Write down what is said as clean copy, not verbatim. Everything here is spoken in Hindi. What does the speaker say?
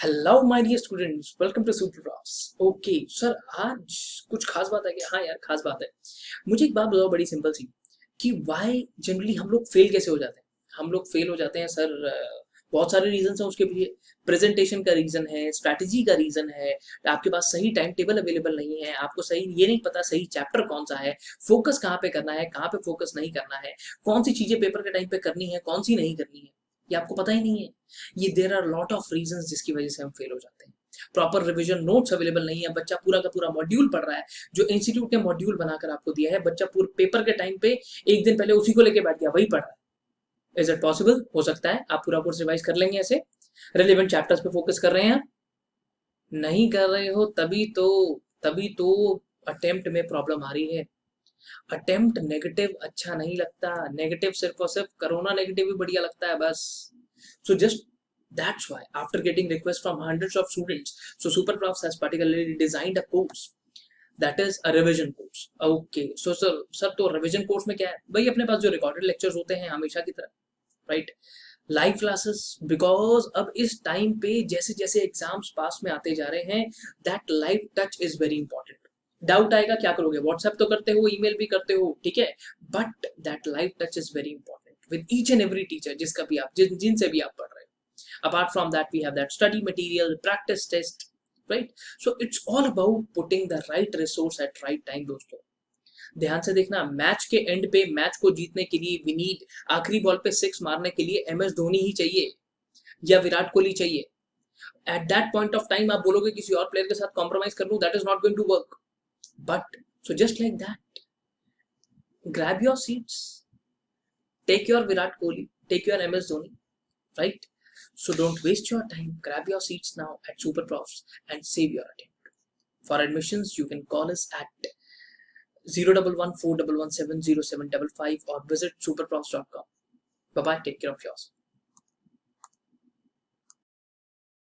Hello my dear students, welcome to super profs. Okay sir, आज कुछ खास बात है क्या? हाँ यार, खास बात है। मुझे एक बात बताओ बड़ी सिंपल सी, कि व्हाई जनरली हम लोग फेल कैसे हो जाते हैं? हम लोग फेल हो जाते हैं सर, बहुत सारे रीजन हैं उसके पीछे। प्रेजेंटेशन का रीजन है, स्ट्रैटेजी का रीजन है, आपके पास सही टाइम टेबल अवेलेबल नहीं है, आपको सही ये नहीं पता सही चैप्टर कौन सा है, फोकस कहाँ पे करना है, कहाँ पे फोकस नहीं करना है, कौन सी चीजें पेपर के टाइम पे करनी है, कौन सी नहीं करनी है, ये आपको पता ही नहीं है। ये there are lot of reasons जिसकी वजह से हम फेल हो जाते हैं। प्रॉपर रिवीजन नोट्स अवेलेबल नहीं है, बच्चा पूरा का पूरा मॉड्यूल पढ़ रहा है, जो इंस्टीट्यूट ने मॉड्यूल बनाकर आपको दिया है, बच्चा पूरे पेपर के टाइम पे एक दिन पहले उसी को लेके बैठ गया, वही पढ़ रहा है। Is it possible? हो सकता है आप पूरा कोर्स रिवाइज कर लेंगे ऐसे? रिलेवेंट चैप्टर्स पे फोकस कर रहे हैं? नहीं कर रहे हो, तभी तो अटेम्प्ट में प्रॉब्लम आ रही है। अटेम्प्ट नेगेटिव अच्छा नहीं लगता, नेगेटिव सिर्फ और सिर्फ कोरोना नेगेटिव ही बढ़िया लगता है बस। So just that's why after getting requests from hundreds of students, so SuperProfs has particularly designed a course that is a revision course. Okay, so sir तो revision course में क्या है भाई? अपने पास जो recorded lectures होते हैं हमेशा की तरह, right? लाइव क्लासेस, बिकॉज अब इस टाइम पे जैसे जैसे एग्जाम्स पास में आते जा रहे हैं, that live touch is very important. Doubt आएगा, क्या करोगे? व्हाट्सएप तो करते हो, ईमेल भी करते हो, ठीक है, but that live touch is very important with each and every teacher जिसका भी आप जिनसे भी आप पढ़ रहे हो। Apart from that we have that study material, practice test, right? So it's all about putting the right resource at right time दोस्तों। ध्यान से देखना, मैच के एंड पे मैच को जीतने के लिए वी नीड, आखिरी बॉल पे सिक्स मारने के लिए एमएस धोनी ही चाहिए या विराट कोहली चाहिए। At that point of time आप बोलोगे किसी और प्लेयर के साथ कॉम्प्रोमाइज कर लूं, that is not going to work. But so just like that, grab your seats, take your Virat Kohli, take your MS Dhoni, right? So don't waste your time, grab your seats now at SuperProfs and save your attempt. For admissions you can call us at 01141170755 or visit SuperProfs.com. Bye bye, take care of yourself.